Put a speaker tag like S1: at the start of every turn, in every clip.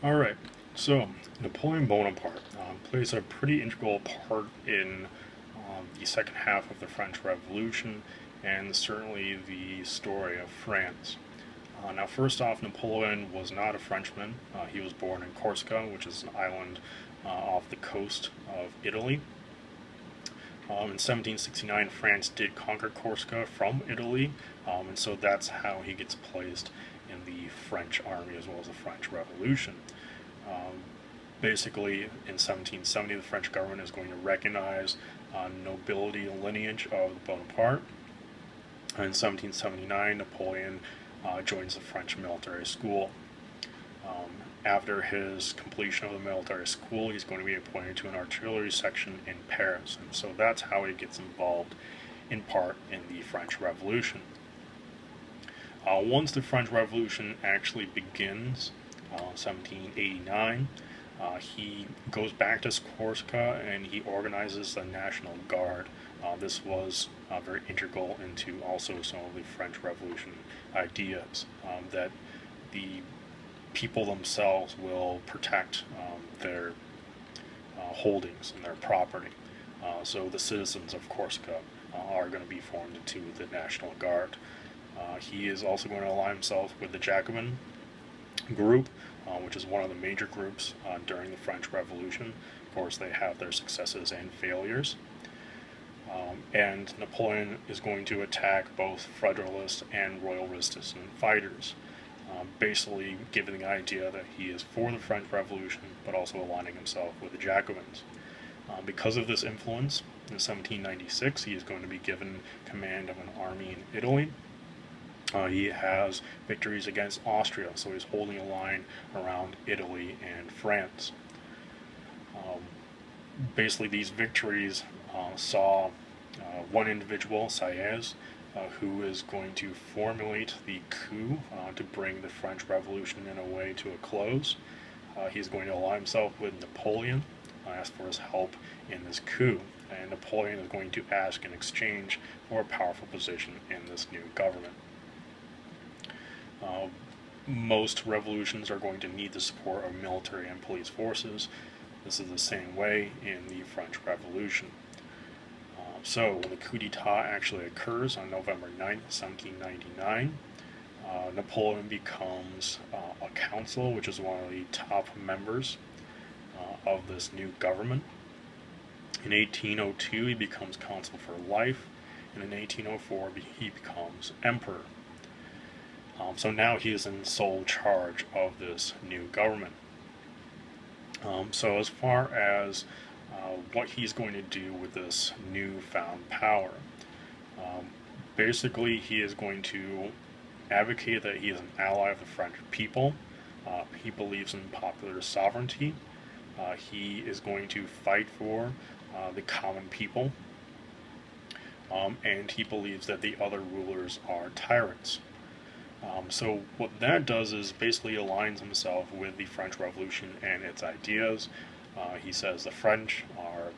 S1: Alright, so Napoleon Bonaparte plays a pretty integral part in the second half of the French Revolution and certainly the story of France. Now, first off, Napoleon was not a Frenchman. He was born in Corsica, which is an island off the coast of Italy. In 1769, France did conquer Corsica from Italy, and so that's how he gets placed in the French army as well as the French Revolution. Basically, in 1770, the French government is going to recognize nobility lineage of Bonaparte. In 1779, Napoleon joins the French military school. After his completion of the military school, he's going to be appointed to an artillery section in Paris, and so that's how he gets involved in part in the French Revolution. Once the French Revolution actually begins, 1789, he goes back to Corsica and he organizes the National Guard. This was very integral into also some of the French Revolution ideas, that the people themselves will protect their holdings and their property. So the citizens of Corsica are going to be formed into the National Guard. He is also going to ally himself with the Jacobin group, which is one of the major groups during the French Revolution. Of course, they have their successes and failures. And Napoleon is going to attack both Federalist and Royal Resistance fighters, basically giving the idea that he is for the French Revolution, but also aligning himself with the Jacobins. Because of this influence, in 1796, he is going to be given command of an army in Italy. He has victories against Austria, so he's holding a line around Italy and France. Basically, these victories saw one individual, Sieyès, who is going to formulate the coup to bring the French Revolution in a way to a close. He's going to ally himself with Napoleon, ask for his help in this coup, and Napoleon is going to ask in exchange for a powerful position in this new government. Most revolutions are going to need the support of military and police forces. This is the same way in the French Revolution. So when the coup d'etat actually occurs on November 9th, 1799, Napoleon becomes a council, which is one of the top members of this new government. In 1802, he becomes consul for life, and in 1804, he becomes emperor. So now he is in sole charge of this new government. So as far as what he's going to do with this newfound power, basically he is going to advocate that he is an ally of the French people. He believes in popular sovereignty. He is going to fight for the common people, and he believes that the other rulers are tyrants. So what that does is basically aligns himself with the French Revolution and its ideas. He says the French are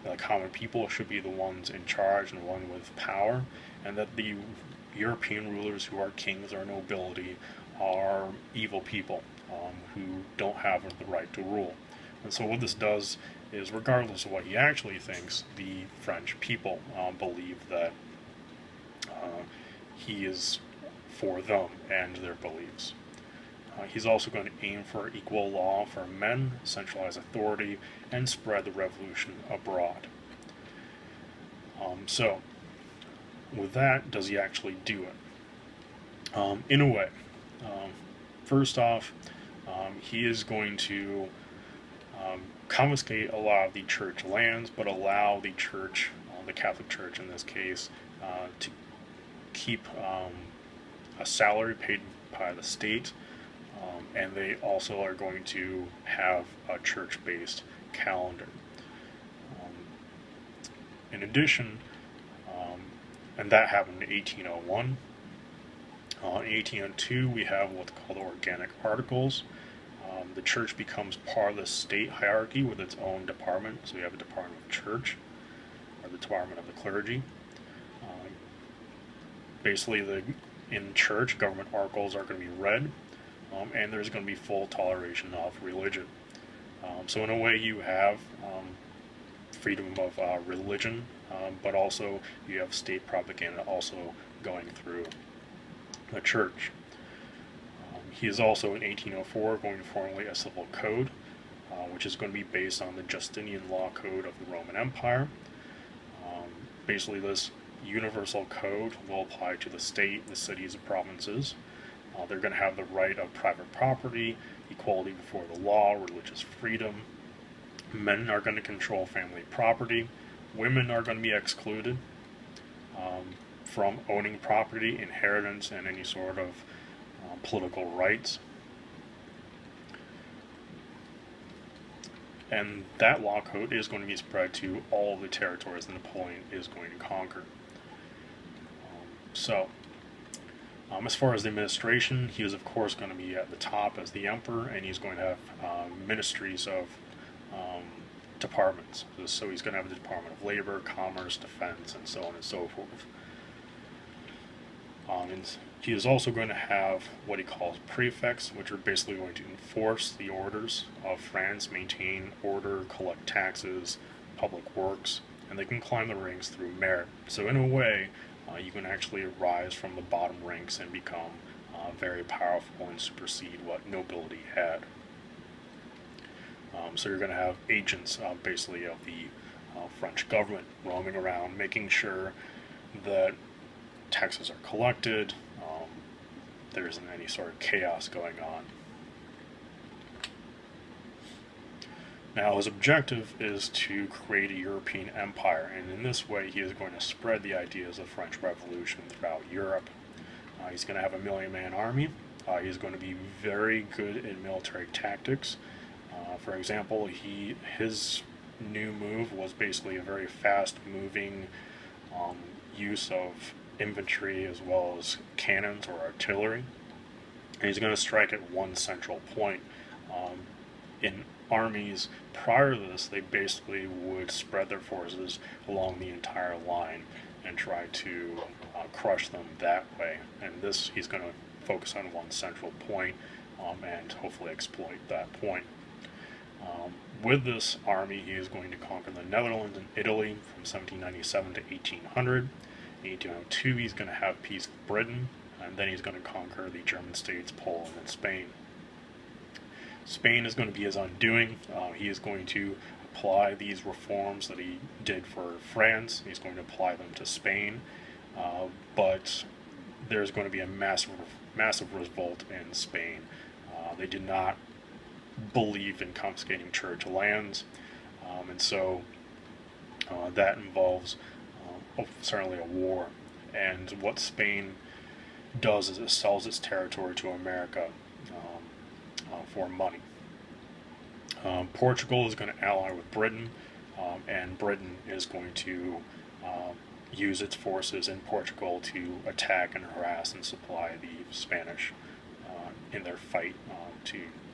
S1: the common people should be the ones in charge and the one with power, and that the European rulers who are kings or nobility are evil people who don't have the right to rule. And so what this does is, regardless of what he actually thinks, the French people believe that he is for them and their beliefs. He's also going to aim for equal law for men, centralize authority, and spread the revolution abroad. So, with that, does he actually do it? In a way. First off, he is going to confiscate a lot of the church lands, but allow the church, the Catholic Church in this case, to keep a salary paid by the state, and they also are going to have a church-based calendar. In addition, and that happened in 1801. In 1802, we have what's called organic articles. The church becomes part of the state hierarchy with its own department. So you have a department of church, or the department of the clergy. Basically, in church, government articles are going to be read. and there's going to be full toleration of religion. So in a way, you have freedom of religion, but also you have state propaganda also going through the church. He is also in 1804 going to formulate a civil code, which is going to be based on the Justinian law code of the Roman Empire. Basically, this universal code will apply to the state, the cities, and provinces. They're going to have the right of private property, equality before the law, religious freedom. Men are going to control family property. Women are going to be excluded from owning property, inheritance, and any sort of political rights. And that law code is going to be spread to all of the territories that Napoleon is going to conquer. As far as the administration, he is of course going to be at the top as the emperor, and he's going to have ministries of departments. So he's going to have the Department of Labor, Commerce, Defense, and so on and so forth. And he is also going to have what he calls prefects, which are basically going to enforce the orders of France, maintain order, collect taxes, public works, and they can climb the ranks through merit. So in a way, you can actually rise from the bottom ranks and become very powerful and supersede what nobility had. So you're going to have agents basically of the French government roaming around, making sure that taxes are collected, there isn't any sort of chaos going on. Now his objective is to create a European empire, and in this way he is going to spread the ideas of French Revolution throughout Europe. He's going to have a 1,000,000-man army. He's going to be very good in military tactics. For example, his new move was basically a very fast-moving use of infantry as well as cannons or artillery. And he's going to strike at one central point. In armies prior to this, they basically would spread their forces along the entire line and try to crush them that way. And this, he's going to focus on one central point and hopefully exploit that point. With this army, he is going to conquer the Netherlands and Italy from 1797 to 1800. In 1802, he's going to have peace with Britain, and then he's going to conquer the German states, Poland, and Spain. Spain is going to be his undoing. He is going to apply these reforms that he did for France. He's going to apply them to Spain, but there's going to be a massive revolt in Spain. They did not believe in confiscating church lands, and so that involves certainly a war. And what Spain does is it sells its territory to America for money. Portugal is going to ally with Britain, and Britain is going to use its forces in Portugal to attack and harass and supply the Spanish in their fight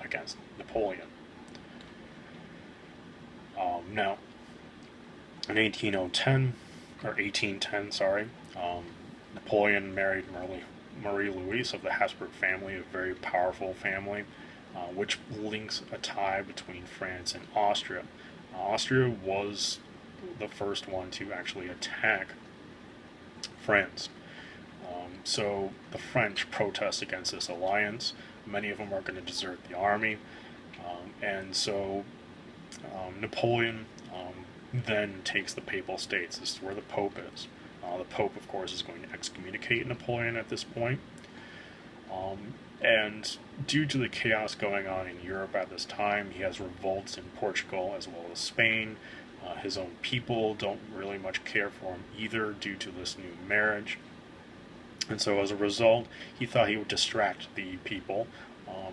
S1: against Napoleon. Now, in 1810, Napoleon married Marie Louise of the Habsburg family, a very powerful family, which links a tie between France and Austria. Austria was the first one to actually attack France. So the French protest against this alliance. Many of them are going to desert the army. And so Napoleon then takes the Papal States. This is where the Pope is. The Pope, of course, is going to excommunicate Napoleon at this point. And due to the chaos going on in Europe at this time, he has revolts in Portugal as well as Spain. His own people don't really much care for him either due to this new marriage. And so as a result, he thought he would distract the people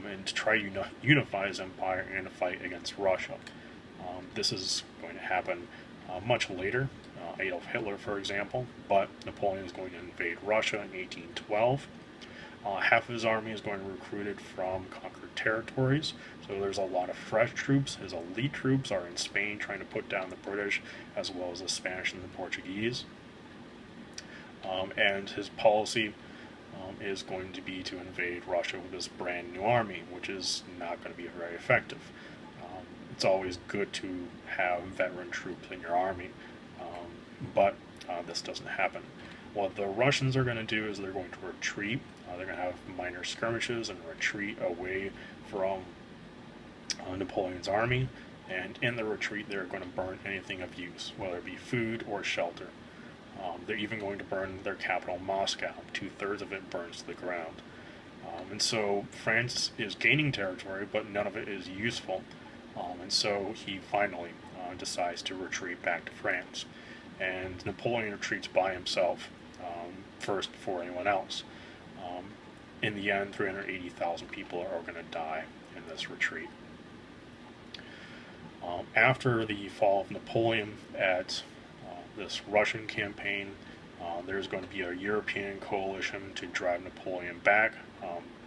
S1: and to try to unify his empire in a fight against Russia. This is going to happen much later, Adolf Hitler, for example, but Napoleon is going to invade Russia in 1812. Half of his army is going to be recruited from conquered territories, so there's a lot of fresh troops. His elite troops are in Spain trying to put down the British as well as the Spanish and the Portuguese. And his policy is going to be to invade Russia with this brand new army, which is not going to be very effective. It's always good to have veteran troops in your army, but this doesn't happen. What the Russians are going to do is they're going to retreat. They're going to have minor skirmishes and retreat away from Napoleon's army, and in the retreat they're going to burn anything of use, whether it be food or shelter. They're even going to burn their capital, Moscow. 2/3 of it burns to the ground. And so France is gaining territory, but none of it is useful. And so he finally decides to retreat back to France. And Napoleon retreats by himself, first before anyone else. In the end, 380,000 people are going to die in this retreat. After the fall of Napoleon at this Russian campaign, there's going to be a European coalition to drive Napoleon back.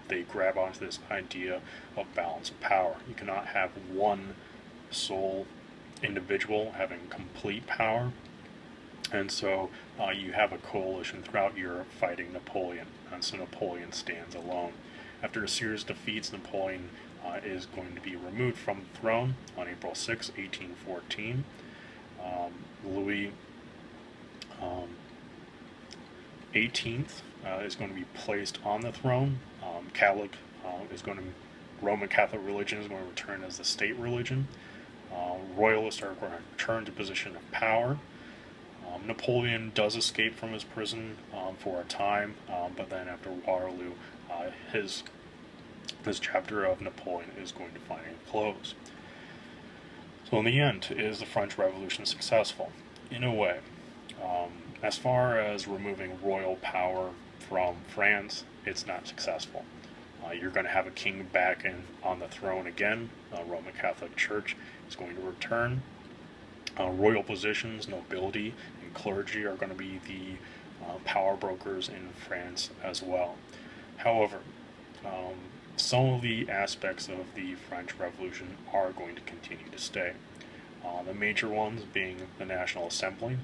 S1: They grab onto this idea of balance of power. You cannot have one sole individual having complete power, and so you have a coalition throughout Europe fighting Napoleon, and so Napoleon stands alone. After a series of defeats, Napoleon is going to be removed from the throne on April 6, 1814. Louis 18th is going to be placed on the throne. Roman Catholic religion is going to return as the state religion. Royalists are going to return to position of power. Napoleon does escape from his prison for a time, but then after Waterloo, his chapter of Napoleon is going to finally close. So in the end, is the French Revolution successful? In a way. As far as removing royal power from France, it's not successful. You're going to have a king back on the throne again. Roman Catholic Church is going to return. Royal positions, nobility, and clergy are going to be the power brokers in France as well. However, some of the aspects of the French Revolution are going to continue to stay. The major ones being the National Assembly,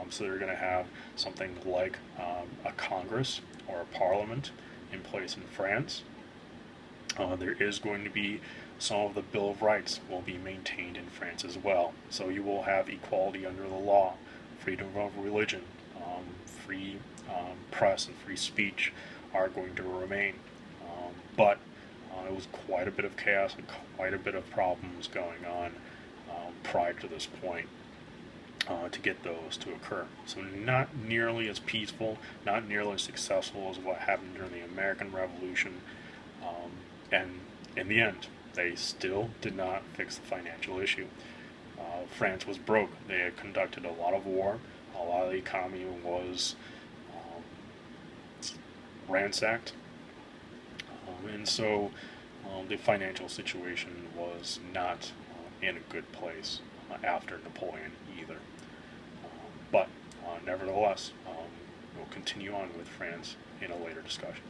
S1: so they're going to have something like a Congress or a Parliament in place in France. There is going to be some of the Bill of Rights will be maintained in France as well. So you will have equality under the law, freedom of religion, free press and free speech are going to remain. But it was quite a bit of chaos and quite a bit of problems going on prior to this point to get those to occur. So not nearly as peaceful, not nearly as successful as what happened during the American Revolution. And in the end, they still did not fix the financial issue. France was broke. They had conducted a lot of war. A lot of the economy was ransacked. And so the financial situation was not in a good place after Napoleon either. But nevertheless, we'll continue on with France in a later discussion.